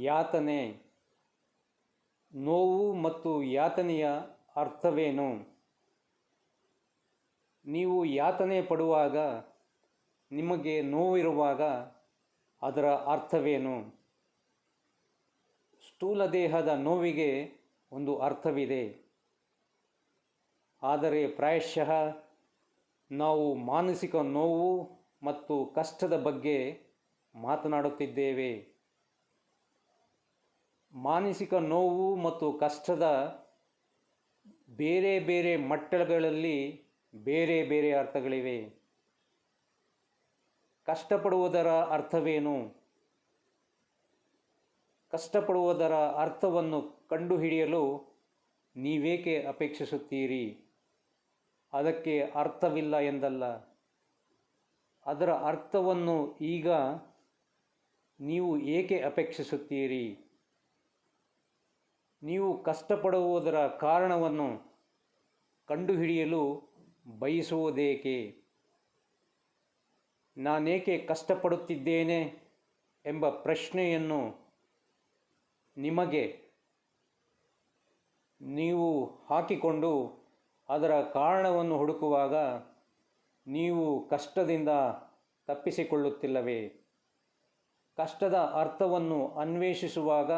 ಯಾತನೆ, ನೋವು ಮತ್ತು ಯಾತನೆಯ ಅರ್ಥವೇನು? ನೀವು ಯಾತನೆ ಪಡುವಾಗ, ನಿಮಗೆ ನೋವಿರುವಾಗ ಅದರ ಅರ್ಥವೇನು? ಸ್ಥೂಲ ದೇಹದ ನೋವಿಗೆ ಒಂದು ಅರ್ಥವಿದೆ, ಆದರೆ ಪ್ರಾಯಶಃ ನಾವು ಮಾನಸಿಕ ನೋವು ಮತ್ತು ಕಷ್ಟದ ಬಗ್ಗೆ ಮಾತನಾಡುತ್ತಿದ್ದೇವೆ. ಮಾನಸಿಕ ನೋವು ಮತ್ತು ಕಷ್ಟದ ಬೇರೆ ಬೇರೆ ಮಟ್ಟಗಳಲ್ಲಿ ಬೇರೆ ಬೇರೆ ಅರ್ಥಗಳಿವೆ. ಕಷ್ಟಪಡುವುದರ ಅರ್ಥವೇನು? ಕಷ್ಟಪಡುವುದರ ಅರ್ಥವನ್ನು ಕಂಡುಹಿಡಿಯಲು ನೀವೇಕೆ ಅಪೇಕ್ಷಿಸುತ್ತೀರಿ? ಅದಕ್ಕೆ ಅರ್ಥವಿಲ್ಲ ಎಂದಲ್ಲ, ಅದರ ಅರ್ಥವನ್ನು ಈಗ ನೀವು ಏಕೆ ಅಪೇಕ್ಷಿಸುತ್ತೀರಿ? ನೀವು ಕಷ್ಟಪಡುವುದರ ಕಾರಣವನ್ನು ಕಂಡುಹಿಡಿಯಲು ಬಯಸುವುದೇಕೆ? ನಾನೇಕೆ ಕಷ್ಟಪಡುತ್ತಿದ್ದೇನೆ ಎಂಬ ಪ್ರಶ್ನೆಯನ್ನು ನಿಮಗೆ ನೀವು ಹಾಕಿಕೊಂಡು ಅದರ ಕಾರಣವನ್ನು ಹುಡುಕುವಾಗ ನೀವು ಕಷ್ಟದಿಂದ ತಪ್ಪಿಸಿಕೊಳ್ಳುತ್ತಿಲ್ಲವೇ? ಕಷ್ಟದ ಅರ್ಥವನ್ನು ಅನ್ವೇಷಿಸುವಾಗ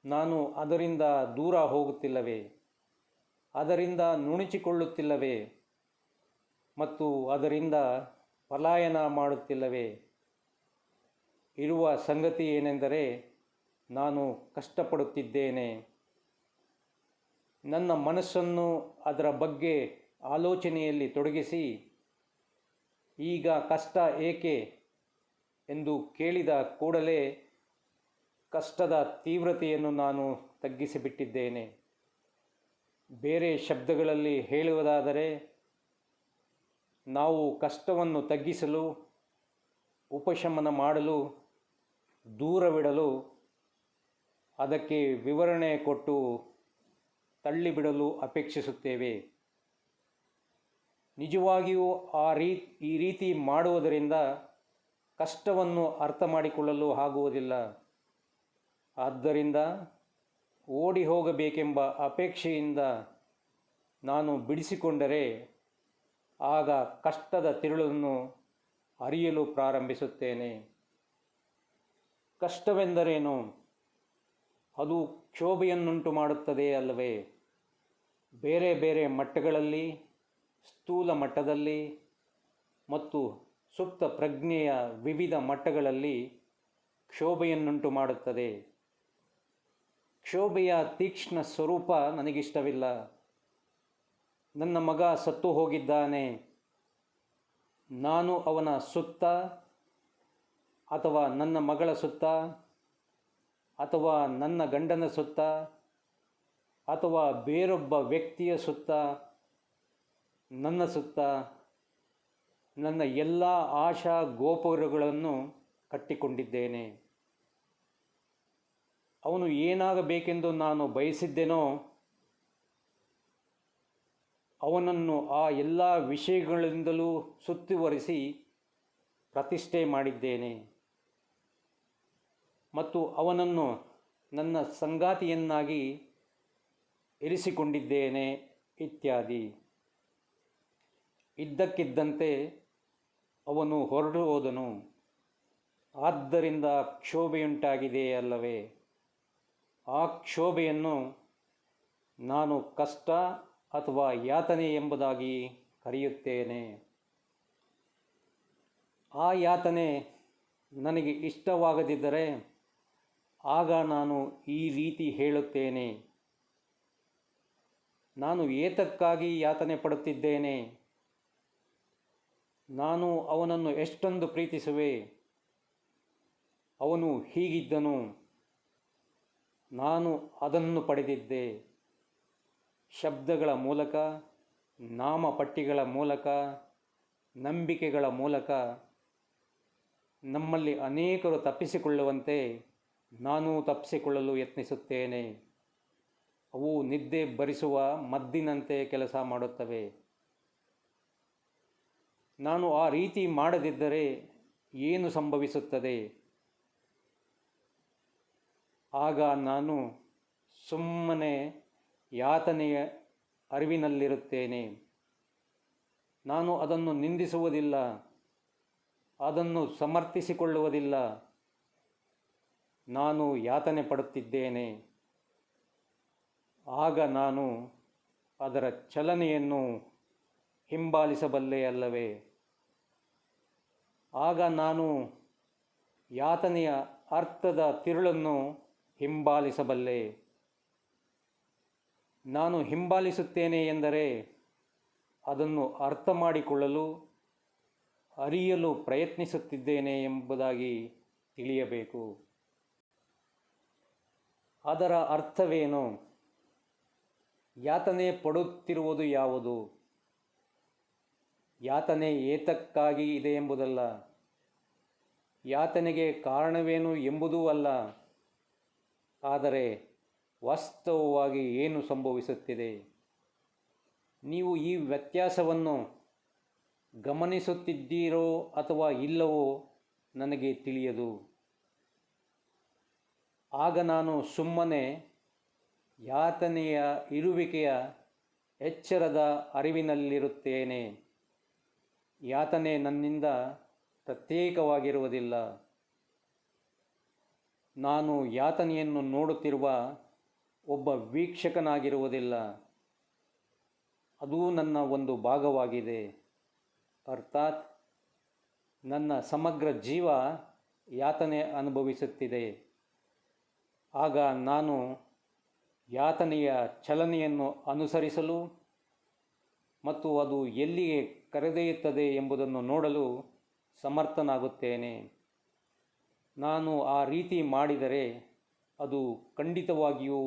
ನಾನು ಅದರಿಂದ ದೂರ ಹೋಗುತ್ತಿಲ್ಲವೇ? ಅದರಿಂದ ನುಣುಚಿಕೊಳ್ಳುತ್ತಿಲ್ಲವೇ ಮತ್ತು ಅದರಿಂದ ಪಲಾಯನ ಮಾಡುತ್ತಿಲ್ಲವೇ? ಇರುವ ಸಂಗತಿ ಏನೆಂದರೆ, ನಾನು ಕಷ್ಟಪಡುತ್ತಿದ್ದೇನೆ. ನನ್ನ ಮನಸ್ಸನ್ನು ಅದರ ಬಗ್ಗೆ ಆಲೋಚನೆಯಲ್ಲಿ ತೊಡಗಿಸಿ, ಈಗ ಕಷ್ಟ ಏಕೆ ಎಂದು ಕೇಳಿದ ಕೂಡಲೇ ಕಷ್ಟದ ತೀವ್ರತೆಯನ್ನು ನಾನು ತಗ್ಗಿಸಿಬಿಟ್ಟಿದ್ದೇನೆ. ಬೇರೆ ಶಬ್ದಗಳಲ್ಲಿ ಹೇಳುವುದಾದರೆ, ನಾವು ಕಷ್ಟವನ್ನು ತಗ್ಗಿಸಲು, ಉಪಶಮನ ಮಾಡಲು, ದೂರವಿಡಲು, ಅದಕ್ಕೆ ವಿವರಣೆ ಕೊಟ್ಟು ತಳ್ಳಿಬಿಡಲು ಅಪೇಕ್ಷಿಸುತ್ತೇವೆ. ನಿಜವಾಗಿಯೂ ಈ ರೀತಿ ಮಾಡುವುದರಿಂದ ಕಷ್ಟವನ್ನು ಅರ್ಥ ಮಾಡಿಕೊಳ್ಳಲು ಆಗುವುದಿಲ್ಲ. ಆದ್ದರಿಂದ ಓಡಿ ಹೋಗಬೇಕೆಂಬ ಅಪೇಕ್ಷೆಯಿಂದ ನಾನು ಬಿಡಿಸಿಕೊಂಡರೆ ಆಗ ಕಷ್ಟದ ತಿರುಳನ್ನು ಅರಿಯಲು ಪ್ರಾರಂಭಿಸುತ್ತೇನೆ. ಕಷ್ಟವೆಂದರೇನು? ಅದು ಕ್ಷೋಭೆಯನ್ನುಂಟು ಮಾಡುತ್ತದೆ ಅಲ್ಲವೇ? ಬೇರೆ ಬೇರೆ ಮಟ್ಟಗಳಲ್ಲಿ, ಸ್ಥೂಲ ಮಟ್ಟದಲ್ಲಿ ಮತ್ತು ಸುಪ್ತ ಪ್ರಜ್ಞೆಯ ವಿವಿಧ ಮಟ್ಟಗಳಲ್ಲಿ ಕ್ಷೋಭೆಯನ್ನುಂಟು ಮಾಡುತ್ತದೆ. ಕ್ಷೋಭೆಯ ತೀಕ್ಷ್ಣ ಸ್ವರೂಪ ನನಗಿಷ್ಟವಿಲ್ಲ. ನನ್ನ ಮಗ ಸತ್ತು ಹೋಗಿದ್ದಾನೆ, ನಾನು ಅವನ ಸುತ್ತ ಅಥವಾ ನನ್ನ ಮಗಳ ಸುತ್ತ ಅಥವಾ ನನ್ನ ಗಂಡನ ಸುತ್ತ ಅಥವಾ ಬೇರೊಬ್ಬ ವ್ಯಕ್ತಿಯ ಸುತ್ತ, ನನ್ನ ಸುತ್ತ ನನ್ನ ಎಲ್ಲ ಆಶಾ ಗೋಪುರಗಳನ್ನು ಕಟ್ಟಿಕೊಂಡಿದ್ದೇನೆ. ಅವನು ಏನಾಗಬೇಕೆಂದು ನಾನು ಬಯಸಿದ್ದೆನೋ ಅವನನ್ನು ಆ ಎಲ್ಲ ವಿಷಯಗಳಿಂದಲೂ ಸುತ್ತುವರಿಸಿ ಪ್ರತಿಷ್ಠೆ ಮಾಡಿದ್ದೇನೆ ಮತ್ತು ಅವನನ್ನು ನನ್ನ ಸಂಗಾತಿಯನ್ನಾಗಿ ಇರಿಸಿಕೊಂಡಿದ್ದೇನೆ ಇತ್ಯಾದಿ. ಇದ್ದಕ್ಕಿದ್ದಂತೆ ಅವನು ಹೊರಟು ಹೋದನು. ಆದ್ದರಿಂದ ಕ್ಷೋಭೆಯುಂಟಾಗಿದೆ ಅಲ್ಲವೇ? ಆ ಕ್ಷೋಭೆಯನ್ನು ನಾನು ಕಷ್ಟ ಅಥವಾ ಯಾತನೆ ಎಂಬುದಾಗಿ ಕರೆಯುತ್ತೇನೆ. ಆ ಯಾತನೆ ನನಗೆ ಇಷ್ಟವಾಗದಿದ್ದರೆ ಆಗ ನಾನು ಈ ರೀತಿ ಹೇಳುತ್ತೇನೆ, ನಾನು ಏತಕ್ಕಾಗಿ ಯಾತನೆ ಪಡುತ್ತಿದ್ದೇನೆ? ನಾನು ಅವನನ್ನು ಎಷ್ಟೊಂದು ಪ್ರೀತಿಸುವೆ. ಅವನು ಹೀಗಿದ್ದನು, ನಾನು ಅದನ್ನು ಪಡೆದಿದ್ದೆ. ಶಬ್ದಗಳ ಮೂಲಕ, ನಾಮಪಟ್ಟಿಗಳ ಮೂಲಕ, ನಂಬಿಕೆಗಳ ಮೂಲಕ ನಮ್ಮಲ್ಲಿ ಅನೇಕರು ತಪ್ಪಿಸಿಕೊಳ್ಳುವಂತೆ ನಾನು ತಪ್ಪಿಸಿಕೊಳ್ಳಲು ಯತ್ನಿಸುತ್ತೇನೆ. ಅವು ನಿದ್ದೆ ಬರಿಸುವ ಮದ್ದಿನಂತೆ ಕೆಲಸ ಮಾಡುತ್ತವೆ. ನಾನು ಆ ರೀತಿ ಮಾಡದಿದ್ದರೆ ಏನು ಸಂಭವಿಸುತ್ತದೆ? ಆಗ ನಾನು ಸುಮ್ಮನೆ ಯಾತನೆಯ ಅರಿವಿನಲ್ಲಿರುತ್ತೇನೆ. ನಾನು ಅದನ್ನು ನಿಂದಿಸುವುದಿಲ್ಲ, ಅದನ್ನು ಸಮರ್ಥಿಸಿಕೊಳ್ಳುವುದಿಲ್ಲ. ನಾನು ಯಾತನೆ ಪಡುತ್ತಿದ್ದೇನೆ. ಆಗ ನಾನು ಅದರ ಚಲನೆಯನ್ನು ಹಿಂಬಾಲಿಸಬಲ್ಲೆ ಅಲ್ಲವೇ? ಆಗ ನಾನು ಯಾತನೆಯ ಅರ್ಥದ ತಿರುಳನ್ನು ಹಿಂಬಾಲಿಸಬಲ್ಲೆ. ನಾನು ಹಿಂಬಾಲಿಸುತ್ತೇನೆ ಎಂದರೆ ಅದನ್ನು ಅರ್ಥ ಮಾಡಿಕೊಳ್ಳಲು, ಅರಿಯಲು ಪ್ರಯತ್ನಿಸುತ್ತಿದ್ದೇನೆ ಎಂಬುದಾಗಿ ತಿಳಿಯಬೇಕು. ಅದರ ಅರ್ಥವೇನು? ಯಾತನೆ ಪಡುತ್ತಿರುವುದು ಯಾವುದು? ಯಾತನೆ ಏತಕ್ಕಾಗಿ ಇದೆ ಎಂಬುದಲ್ಲ, ಯಾತನೆಗೆ ಕಾರಣವೇನು ಎಂಬುದೂ ಅಲ್ಲ. ಆದರೆ ವಾಸ್ತವವಾಗಿ ಏನು ಸಂಭವಿಸುತ್ತಿದೆ? ನೀವು ಈ ವ್ಯತ್ಯಾಸವನ್ನು ಗಮನಿಸುತ್ತಿದ್ದೀರೋ ಅಥವಾ ಇಲ್ಲವೋ ನನಗೆ ತಿಳಿಯದು. ಆಗ ನಾನು ಸುಮ್ಮನೆ ಯಾತನೆಯ ಇರುವಿಕೆಯ ಎಚ್ಚರದ ಅರಿವಿನಲ್ಲಿರುತ್ತೇನೆ. ಯಾತನೆ ನನ್ನಿಂದ ಪ್ರತ್ಯೇಕವಾಗಿರುವುದಿಲ್ಲ. ನಾನು ಯಾತನೆಯನ್ನು ನೋಡುತ್ತಿರುವ ಒಬ್ಬ ವೀಕ್ಷಕನಾಗಿರುವುದಿಲ್ಲ. ಅದು ನನ್ನ ಒಂದು ಭಾಗವಾಗಿದೆ. ಅರ್ಥಾತ್ ನನ್ನ ಸಮಗ್ರ ಜೀವ ಯಾತನೆ ಅನುಭವಿಸುತ್ತಿದೆ. ಆಗ ನಾನು ಯಾತನೆಯ ಚಲನೆಯನ್ನು ಅನುಸರಿಸಲು ಮತ್ತು ಅದು ಎಲ್ಲಿಗೆ ಕರೆದೊಯ್ಯುತ್ತದೆ ಎಂಬುದನ್ನು ನೋಡಲು ಸಮರ್ಥನಾಗುತ್ತೇನೆ. ನಾನು ಆ ರೀತಿ ಮಾಡಿದರೆ ಅದು ಖಂಡಿತವಾಗಿಯೂ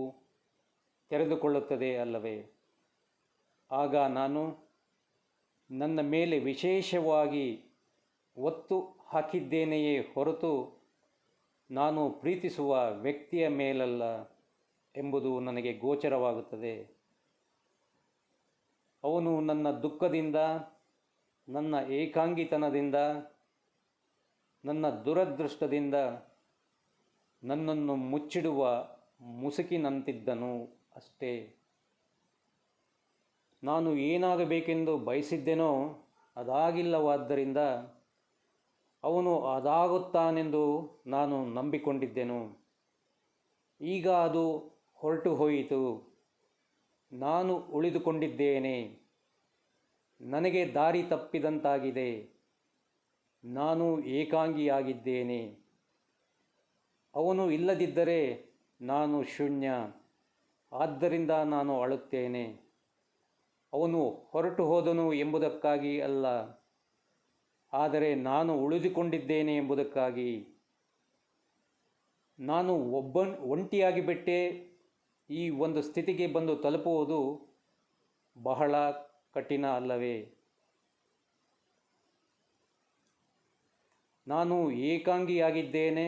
ತೆರೆದುಕೊಳ್ಳುತ್ತದೆ ಅಲ್ಲವೇ? ಆಗ ನಾನು ನನ್ನ ಮೇಲೆ ವಿಶೇಷವಾಗಿ ಒತ್ತು ಹಾಕಿದ್ದೇನೆಯೇ ಹೊರತು ನಾನು ಪ್ರೀತಿಸುವ ವ್ಯಕ್ತಿಯ ಮೇಲಲ್ಲ ಎಂಬುದು ನನಗೆ ಗೋಚರವಾಗುತ್ತದೆ. ಅವನು ನನ್ನ ದುಃಖದಿಂದ, ನನ್ನ ಏಕಾಂಗಿತನದಿಂದ, ನನ್ನ ದುರದೃಷ್ಟದಿಂದ ನನ್ನನ್ನು ಮುಚ್ಚಿಡುವ ಮುಸುಕಿನಂತಿದ್ದನು ಅಷ್ಟೇ. ನಾನು ಏನಾಗಬೇಕೆಂದು ಬಯಸಿದ್ದೆನೋ ಅದಾಗಿಲ್ಲವಾದ್ದರಿಂದ ಅವನು ಅದಾಗುತ್ತಾನೆಂದು ನಾನು ನಂಬಿಕೊಂಡಿದ್ದೆನು. ಈಗ ಅದು ಹೊರಟು ಹೋಯಿತು. ನಾನು ಉಳಿದುಕೊಂಡಿದ್ದೇನೆ. ನನಗೆ ದಾರಿ ತಪ್ಪಿದಂತಾಗಿದೆ. ನಾನು ಏಕಾಂಗಿಯಾಗಿದ್ದೇನೆ. ಅವನು ಇಲ್ಲದಿದ್ದರೆ ನಾನು ಶೂನ್ಯ. ಆದ್ದರಿಂದ ನಾನು ಅಳುತ್ತೇನೆ. ಅವನು ಹೊರಟು ಹೋದನು ಎಂಬುದಕ್ಕಾಗಿ ಅಲ್ಲ, ಆದರೆ ನಾನು ಉಳಿದುಕೊಂಡಿದ್ದೇನೆ ಎಂಬುದಕ್ಕಾಗಿ. ನಾನು ಒಂಟಿಯಾಗಿ ಬಿಟ್ಟೆ ಈ ಒಂದು ಸ್ಥಿತಿಗೆ ಬಂದು ತಲುಪುವುದು ಬಹಳ ಕಠಿಣ ಅಲ್ಲವೇ? ನಾನು ಏಕಾಂಗಿಯಾಗಿದ್ದೇನೆ.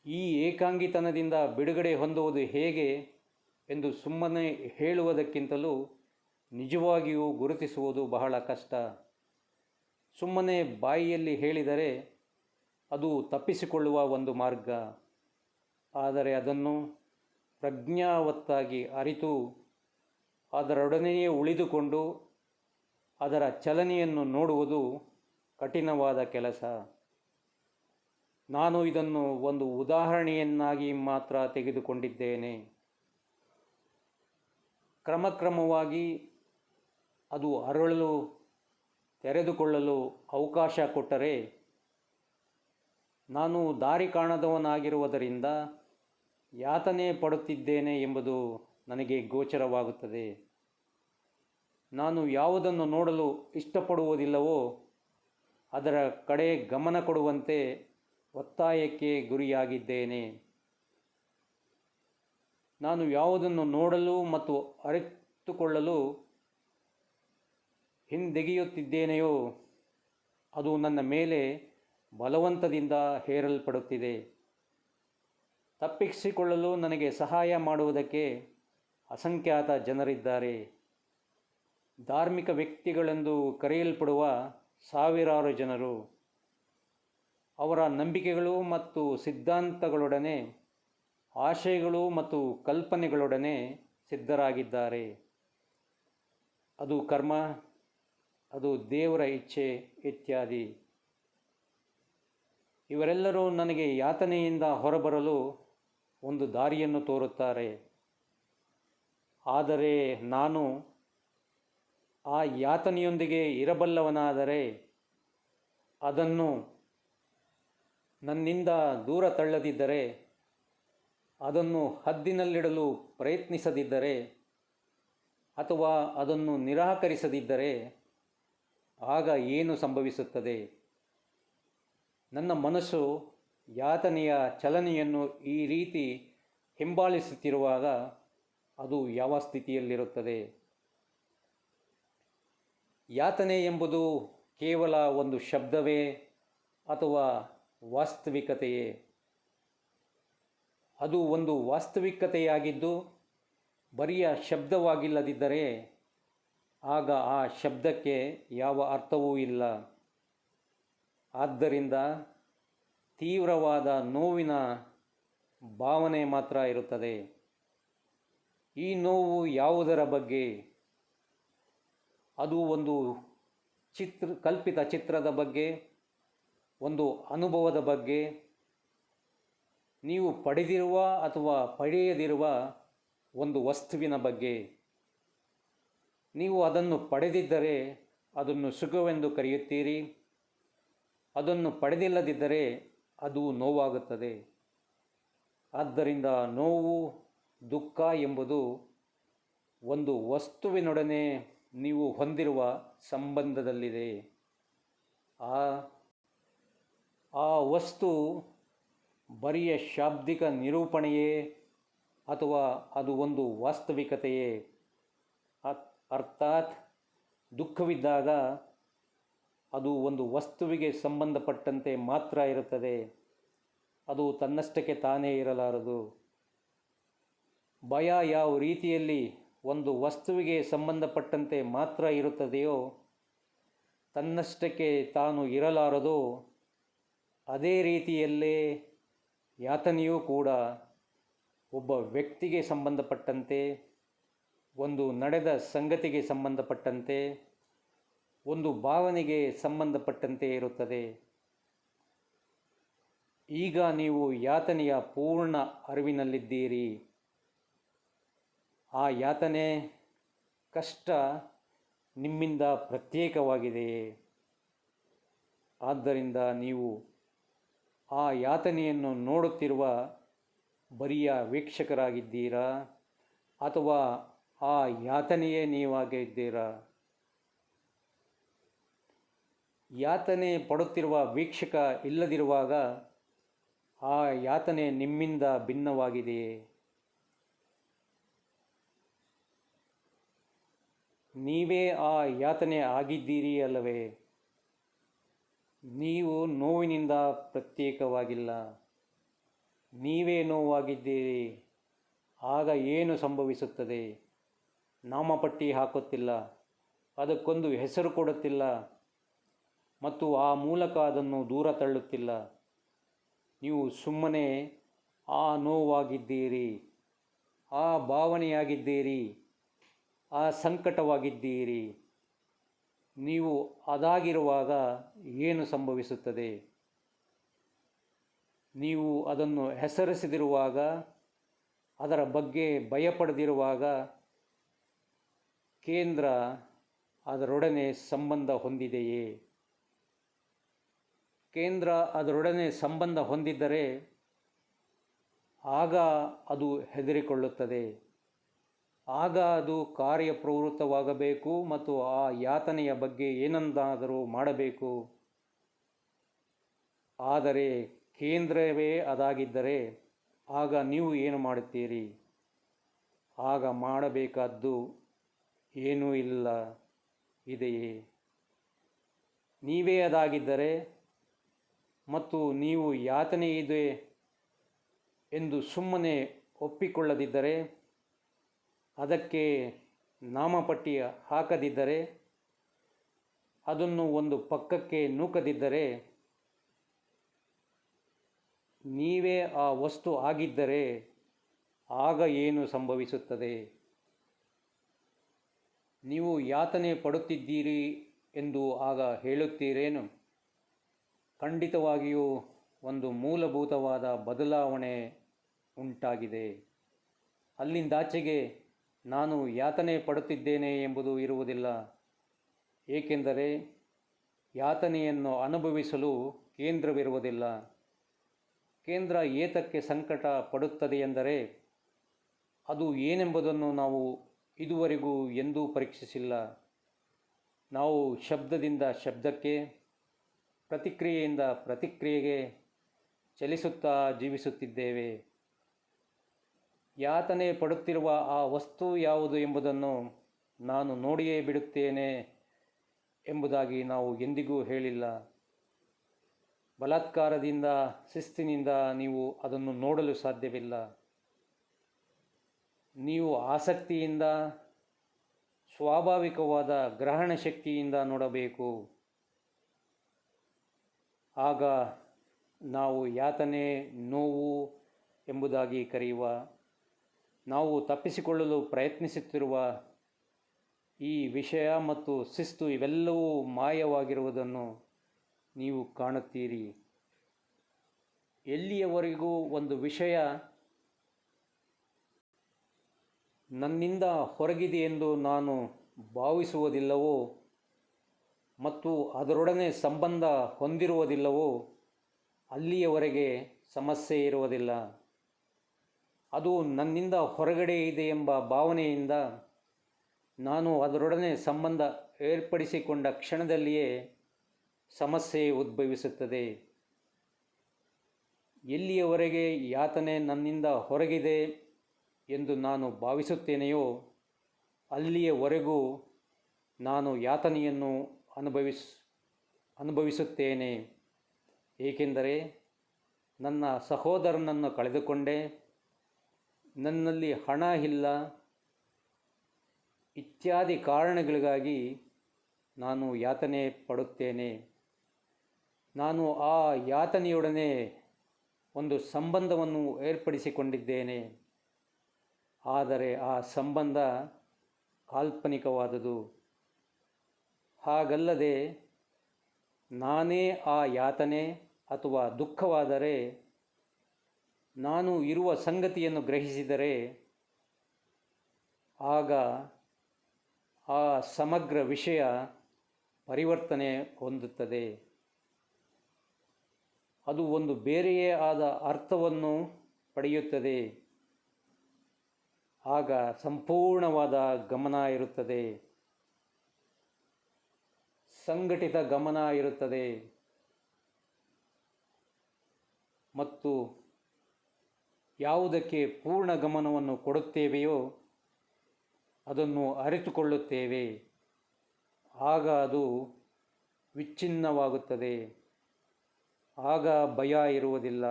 ಈ ಏಕಾಂಗಿತನದಿಂದ ಬಿಡುಗಡೆ ಹೊಂದುವುದು ಹೇಗೆ ಎಂದು ಸುಮ್ಮನೆ ಹೇಳುವುದಕ್ಕಿಂತಲೂ ನಿಜವಾಗಿಯೂ ಗುರುತಿಸುವುದು ಬಹಳ ಕಷ್ಟ. ಸುಮ್ಮನೆ ಬಾಯಿಯಲ್ಲಿ ಹೇಳಿದರೆ ಅದು ತಪ್ಪಿಸಿಕೊಳ್ಳುವ ಒಂದು ಮಾರ್ಗ. ಆದರೆ ಅದನ್ನು ಪ್ರಜ್ಞಾವತ್ತಾಗಿ ಅರಿತು ಅದರೊಡನೆಯೇ ಉಳಿದುಕೊಂಡು ಅದರ ಚಲನೆಯನ್ನು ನೋಡುವುದು ಕಠಿಣವಾದ ಕೆಲಸ. ನಾನು ಇದನ್ನು ಒಂದು ಉದಾಹರಣೆಯನ್ನಾಗಿ ಮಾತ್ರ ತೆಗೆದುಕೊಂಡಿದ್ದೇನೆ. ಕ್ರಮಕ್ರಮವಾಗಿ ಅದು ಅರಳಲು, ತೆರೆದುಕೊಳ್ಳಲು ಅವಕಾಶ ಕೊಟ್ಟರೆ ನಾನು ದಾರಿ ಕಾಣದವನಾಗಿರುವುದರಿಂದ ಯಾತನೆ ಪಡುತ್ತಿದ್ದೇನೆ ಎಂಬುದು ನನಗೆ ಗೋಚರವಾಗುತ್ತದೆ. ನಾನು ಯಾವುದನ್ನು ನೋಡಲು ಇಷ್ಟಪಡುವುದಿಲ್ಲವೋ ಅದರ ಕಡೆ ಗಮನ ಕೊಡುವಂತೆ ಒತ್ತಾಯಕ್ಕೆ ಗುರಿಯಾಗಿದ್ದೇನೆ. ನಾನು ಯಾವುದನ್ನು ನೋಡಲು ಮತ್ತು ಅರಿತುಕೊಳ್ಳಲು ಹಿಂದೆಗೆಯುತ್ತಿದ್ದೇನೆಯೋ ಅದು ನನ್ನ ಮೇಲೆ ಬಲವಂತದಿಂದ ಹೇರಲ್ಪಡುತ್ತಿದೆ. ತಪ್ಪಿಸಿಕೊಳ್ಳಲು ನನಗೆ ಸಹಾಯ ಮಾಡುವುದಕ್ಕೆ ಅಸಂಖ್ಯಾತ ಜನರಿದ್ದಾರೆ. ಧಾರ್ಮಿಕ ವ್ಯಕ್ತಿಗಳೆಂದು ಕರೆಯಲ್ಪಡುವ ಸಾವಿರಾರು ಜನರು. ಅವರ ನಂಬಿಕೆಗಳು ಮತ್ತು ಸಿದ್ಧಾಂತಗಳೊಡನೆ ಆಶಯಗಳು ಮತ್ತು ಕಲ್ಪನೆಗಳೊಡನೆ ಸಿದ್ಧರಾಗಿದ್ದಾರೆ. ಅದು ಕರ್ಮ, ಅದು ದೇವರ ಇಚ್ಛೆ ಇತ್ಯಾದಿ. ಇವರೆಲ್ಲರೂ ನನಗೆ ಯಾತನೆಯಿಂದ ಹೊರಬರಲು ಒಂದು ದಾರಿಯನ್ನು ತೋರುತ್ತಾರೆ. ಆದರೆ ನಾನು ಆ ಯಾತನೆಯೊಂದಿಗೆ ಇರಬಲ್ಲವನಾದರೆ ಅದನ್ನು ನನ್ನಿಂದ ದೂರ ತಳ್ಳದಿದ್ದರೆ, ಅದನ್ನು ಹದ್ದಿನಲ್ಲಿಡಲು ಪ್ರಯತ್ನಿಸದಿದ್ದರೆ ಅಥವಾ ಅದನ್ನು ನಿರಾಕರಿಸದಿದ್ದರೆ ಆಗ ಏನು ಸಂಭವಿಸುತ್ತದೆ? ನನ್ನ ಮನಸ್ಸು ಯಾತನೆಯ ಚಲನೆಯನ್ನು ಈ ರೀತಿ ಹಿಂಬಾಲಿಸುತ್ತಿರುವಾಗ ಅದು ಯಾವ ಸ್ಥಿತಿಯಲ್ಲಿರುತ್ತದೆ? ಯಾತನೆ ಎಂಬುದು ಕೇವಲ ಒಂದು ಶಬ್ದವೇ ಅಥವಾ ವಾಸ್ತವಿಕತೆಯೇ? ಅದು ಒಂದು ವಾಸ್ತವಿಕತೆಯಾಗಿದ್ದು ಬರಿಯ ಶಬ್ದವಾಗಿಲ್ಲದಿದ್ದರೆ ಆಗ ಆ ಶಬ್ದಕ್ಕೆ ಯಾವ ಅರ್ಥವೂ ಇಲ್ಲ. ಆದ್ದರಿಂದ ತೀವ್ರವಾದ ನೋವಿನ ಭಾವನೆ ಮಾತ್ರ ಇರುತ್ತದೆ. ಈ ನೋವು ಯಾವುದರ ಬಗ್ಗೆ? ಅದು ಒಂದು ಕಲ್ಪಿತ ಚಿತ್ರದ ಬಗ್ಗೆ, ಒಂದು ಅನುಭವದ ಬಗ್ಗೆ, ನೀವು ಪಡೆದಿರುವ ಅಥವಾ ಪಡೆಯದಿರುವ ಒಂದು ವಸ್ತುವಿನ ಬಗ್ಗೆ. ನೀವು ಅದನ್ನು ಪಡೆದಿದ್ದರೆ ಅದನ್ನು ಸುಖವೆಂದು ಕರೆಯುತ್ತೀರಿ, ಅದನ್ನು ಪಡೆದಿಲ್ಲದಿದ್ದರೆ ಅದು ನೋವಾಗುತ್ತದೆ. ಆದ್ದರಿಂದ ನೋವು, ದುಃಖ ಎಂಬುದು ಒಂದು ವಸ್ತುವಿನೊಡನೆ ನೀವು ಹೊಂದಿರುವ ಸಂಬಂಧದಲ್ಲಿದೆ. ಆ ವಸ್ತು ಬರಿಯ ಶಾಬ್ದಿಕ ನಿರೂಪಣೆಯೇ ಅಥವಾ ಅದು ಒಂದು ವಾಸ್ತವಿಕತೆಯೇ? ಅರ್ಥಾತ್ ದುಃಖವಿದ್ದಾಗ ಅದು ಒಂದು ವಸ್ತುವಿಗೆ ಸಂಬಂಧಪಟ್ಟಂತೆ ಮಾತ್ರ ಇರುತ್ತದೆ, ಅದು ತನ್ನಷ್ಟಕ್ಕೆ ತಾನೇ ಇರಲಾರದು. ಭಯ ಯಾವ ರೀತಿಯಲ್ಲಿ ಒಂದು ವಸ್ತುವಿಗೆ ಸಂಬಂಧಪಟ್ಟಂತೆ ಮಾತ್ರ ಇರುತ್ತದೆಯೋ, ತನ್ನಷ್ಟಕ್ಕೆ ತಾನು ಇರಲಾರದೋ, ಅದೇ ರೀತಿಯಲ್ಲೇ ಯಾತನೆಯೂ ಕೂಡ ಒಬ್ಬ ವ್ಯಕ್ತಿಗೆ ಸಂಬಂಧಪಟ್ಟಂತೆ, ಒಂದು ನಡೆದ ಸಂಗತಿಗೆ ಸಂಬಂಧಪಟ್ಟಂತೆ, ಒಂದು ಭಾವನೆಗೆ ಸಂಬಂಧಪಟ್ಟಂತೆ ಇರುತ್ತದೆ. ಈಗ ನೀವು ಯಾತನೆಯ ಪೂರ್ಣ ಅರಿವಿನಲ್ಲಿದ್ದೀರಿ. ಆ ಯಾತನೆ, ಕಷ್ಟ ನಿಮ್ಮಿಂದ ಪ್ರತ್ಯೇಕವಾಗಿದೆಯೇ? ಆದ್ದರಿಂದ ನೀವು ಆ ಯಾತನೆಯನ್ನು ನೋಡುತ್ತಿರುವ ಬರಿಯ ವೀಕ್ಷಕರಾಗಿದ್ದೀರಾ ಅಥವಾ ಆ ಯಾತನೆಯೇ ನೀವಾಗಿದ್ದೀರಾ? ಯಾತನೆ ಪಡುತ್ತಿರುವ ವೀಕ್ಷಕ ಇಲ್ಲದಿರುವಾಗ ಆ ಯಾತನೆ ನಿಮ್ಮಿಂದ ಭಿನ್ನವಾಗಿದೆಯೇ? ನೀವೇ ಆ ಯಾತನೆ ಆಗಿದ್ದೀರಿ ಅಲ್ಲವೇ? ನೀವು ನೋವಿನಿಂದ ಪ್ರತ್ಯೇಕವಾಗಿಲ್ಲ, ನೀವೇ ನೋವಾಗಿದ್ದೀರಿ. ಆಗ ಏನು ಸಂಭವಿಸುತ್ತದೆ? ನಾಮಪಟ್ಟಿ ಹಾಕುತ್ತಿಲ್ಲ, ಅದಕ್ಕೊಂದು ಹೆಸರು ಕೊಡುತ್ತಿಲ್ಲ ಮತ್ತು ಆ ಮೂಲಕ ಅದನ್ನು ದೂರ ತಳ್ಳುತ್ತಿಲ್ಲ. ನೀವು ಸುಮ್ಮನೆ ಆ ನೋವಾಗಿದ್ದೀರಿ, ಆ ಭಾವನೆಯಾಗಿದ್ದೀರಿ, ಆ ಸಂಕಟವಾಗಿದ್ದೀರಿ. ನೀವು ಅದಾಗಿರುವಾಗ ಏನು ಸಂಭವಿಸುತ್ತದೆ? ನೀವು ಅದನ್ನು ಹೆಸರಿಸದಿರುವಾಗ, ಅದರ ಬಗ್ಗೆ ಭಯಪಡದಿರುವಾಗ, ಕೇಂದ್ರ ಅದರೊಡನೆ ಸಂಬಂಧ ಹೊಂದಿದೆಯೇ? ಕೇಂದ್ರ ಅದರೊಡನೆ ಸಂಬಂಧ ಹೊಂದಿದ್ದರೆ ಆಗ ಅದು ಹೆದರಿಕೊಳ್ಳುತ್ತದೆ. ಆಗ ಅದು ಕಾರ್ಯಪ್ರವೃತ್ತವಾಗಬೇಕು ಮತ್ತು ಆ ಯಾತನೆಯ ಬಗ್ಗೆ ಏನನ್ನಾದರೂ ಮಾಡಬೇಕು. ಆದರೆ ಕೇಂದ್ರವೇ ಅದಾಗಿದ್ದರೆ ಆಗ ನೀವು ಏನು ಮಾಡುತ್ತೀರಿ? ಆಗ ಮಾಡಬೇಕಾದ್ದು ಏನೂ ಇಲ್ಲ, ಇದೆಯೇ? ನೀವೇ ಅದಾಗಿದ್ದರೆ ಮತ್ತು ನೀವು ಯಾತನೆ ಇದೆ ಎಂದು ಸುಮ್ಮನೆ ಒಪ್ಪಿಕೊಳ್ಳದಿದ್ದರೆ, ಅದಕ್ಕೆ ನಾಮಪಟ್ಟಿ ಹಾಕದಿದ್ದರೆ, ಅದನ್ನು ಒಂದು ಪಕ್ಕಕ್ಕೆ ನೂಕದಿದ್ದರೆ, ನೀವೇ ಆ ವಸ್ತು ಆಗಿದ್ದರೆ ಆಗ ಏನು ಸಂಭವಿಸುತ್ತದೆ? ನೀವು ಯಾತನೆ ಪಡುತ್ತಿದ್ದೀರಿ ಎಂದು ಆಗ ಹೇಳುತ್ತೀರೇನು? ಖಂಡಿತವಾಗಿಯೂ ಒಂದು ಮೂಲಭೂತವಾದ ಬದಲಾವಣೆ ಉಂಟಾಗಿದೆ. ಅಲ್ಲಿಂದಾಚೆಗೆ ನಾನು ಯಾತನೆ ಪಡುತ್ತಿದ್ದೇನೆ ಎಂಬುದು ಇರುವುದಿಲ್ಲ. ಏಕೆಂದರೆ ಯಾತನೆಯನ್ನು ಅನುಭವಿಸಲು ಕೇಂದ್ರವಿರುವುದಿಲ್ಲ. ಕೇಂದ್ರ ಏತಕ್ಕೆ ಸಂಕಟ ಪಡುತ್ತದೆ ಎಂದರೆ ಅದು ಏನೆಂಬುದನ್ನು ನಾವು ಇದುವರೆಗೂ ಎಂದೂ ಪರೀಕ್ಷಿಸಿಲ್ಲ. ನಾವು ಶಬ್ದದಿಂದ ಶಬ್ದಕ್ಕೆ, ಪ್ರತಿಕ್ರಿಯೆಯಿಂದ ಪ್ರತಿಕ್ರಿಯೆಗೆ ಚಲಿಸುತ್ತಾ ಜೀವಿಸುತ್ತಿದ್ದೇವೆ. ಯಾತನೆ ಪಡುತ್ತಿರುವ ಆ ವಸ್ತು ಯಾವುದು ಎಂಬುದನ್ನು ನಾನು ನೋಡಿಯೇ ಬಿಡುತ್ತೇನೆ ಎಂಬುದಾಗಿ ನಾವು ಎಂದಿಗೂ ಹೇಳಿಲ್ಲ. ಬಲಾತ್ಕಾರದಿಂದ, ಶಿಸ್ತಿನಿಂದ ನೀವು ಅದನ್ನು ನೋಡಲು ಸಾಧ್ಯವಿಲ್ಲ. ನೀವು ಆಸಕ್ತಿಯಿಂದ, ಸ್ವಾಭಾವಿಕವಾದ ಗ್ರಹಣ ಶಕ್ತಿಯಿಂದ ನೋಡಬೇಕು. ಆಗ ನಾವು ಯಾತನೆ, ನೋವು ಎಂಬುದಾಗಿ ಕರೆಯುವ, ನಾವು ತಪ್ಪಿಸಿಕೊಳ್ಳಲು ಪ್ರಯತ್ನಿಸುತ್ತಿರುವ ಈ ವಿಷಯ ಮತ್ತು ಶಿಸ್ತು ಇವೆಲ್ಲವೂ ಮಾಯವಾಗಿರುವುದನ್ನು ನೀವು ಕಾಣುತ್ತೀರಿ. ಎಲ್ಲಿಯವರೆಗೂ ಒಂದು ವಿಷಯ ನನ್ನಿಂದ ಹೊರಗಿದೆ ಎಂದು ನಾನು ಭಾವಿಸುವುದಿಲ್ಲವೋ ಮತ್ತು ಅದರೊಡನೆ ಸಂಬಂಧ ಹೊಂದಿರುವುದಿಲ್ಲವೋ ಅಲ್ಲಿಯವರೆಗೆ ಸಮಸ್ಯೆ ಇರುವುದಿಲ್ಲ. ಅದು ನನ್ನಿಂದ ಹೊರಗಡೆ ಇದೆ ಎಂಬ ಭಾವನೆಯಿಂದ ನಾನು ಅದರೊಡನೆ ಸಂಬಂಧ ಏರ್ಪಡಿಸಿಕೊಂಡ ಕ್ಷಣದಲ್ಲಿಯೇ ಸಮಸ್ಯೆ ಉದ್ಭವಿಸುತ್ತದೆ. ಎಲ್ಲಿಯವರೆಗೆ ಯಾತನೆ ನನ್ನಿಂದ ಹೊರಗಿದೆ ಎಂದು ನಾನು ಭಾವಿಸುತ್ತೇನೆಯೋ ಅಲ್ಲಿಯವರೆಗೂ ನಾನು ಯಾತನೆಯನ್ನು ಅನುಭವಿಸುತ್ತೇನೆ. ಏಕೆಂದರೆ ನನ್ನ ಸಹೋದರನನ್ನು ಕಳೆದುಕೊಂಡೆ, ನನ್ನಲ್ಲಿ ಹಣ ಇಲ್ಲ ಇತ್ಯಾದಿ ಕಾರಣಗಳಿಗಾಗಿ ನಾನು ಯಾತನೆ ಪಡುತ್ತೇನೆ. ನಾನು ಆ ಯಾತನೆಯೊಡನೆ ಒಂದು ಸಂಬಂಧವನ್ನು ಏರ್ಪಡಿಸಿಕೊಂಡಿದ್ದೇನೆ. ಆದರೆ ಆ ಸಂಬಂಧ ಕಾಲ್ಪನಿಕವಾದುದು. ಹಾಗಲ್ಲದೆ ನಾನೇ ಆ ಯಾತನೆ ಅಥವಾ ದುಃಖವಾದರೆ, ನಾನು ಇರುವ ಸಂಗತಿಯನ್ನು ಗ್ರಹಿಸಿದರೆ ಆಗ ಆ ಸಮಗ್ರ ವಿಷಯ ಪರಿವರ್ತನೆ ಹೊಂದುತ್ತದೆ. ಅದು ಒಂದು ಬೇರೆಯೇ ಆದ ಅರ್ಥವನ್ನು ಪಡೆಯುತ್ತದೆ. ಆಗ ಸಂಪೂರ್ಣವಾದ ಗಮನ ಇರುತ್ತದೆ, ಸಂಘಟಿತ ಗಮನ ಇರುತ್ತದೆ ಮತ್ತು ಯಾವುದಕ್ಕೆ ಪೂರ್ಣ ಗಮನವನ್ನು ಕೊಡುತ್ತೇವೆಯೋ ಅದನ್ನು ಅರಿತುಕೊಳ್ಳುತ್ತೇವೆ. ಆಗ ಅದು ವಿಚ್ಛಿನ್ನವಾಗುತ್ತದೆ. ಆಗ ಭಯ ಇರುವುದಿಲ್ಲ.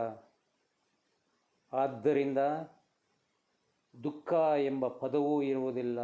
ಆದ್ದರಿಂದ ದುಃಖ ಎಂಬ ಪದವೂ ಇರುವುದಿಲ್ಲ.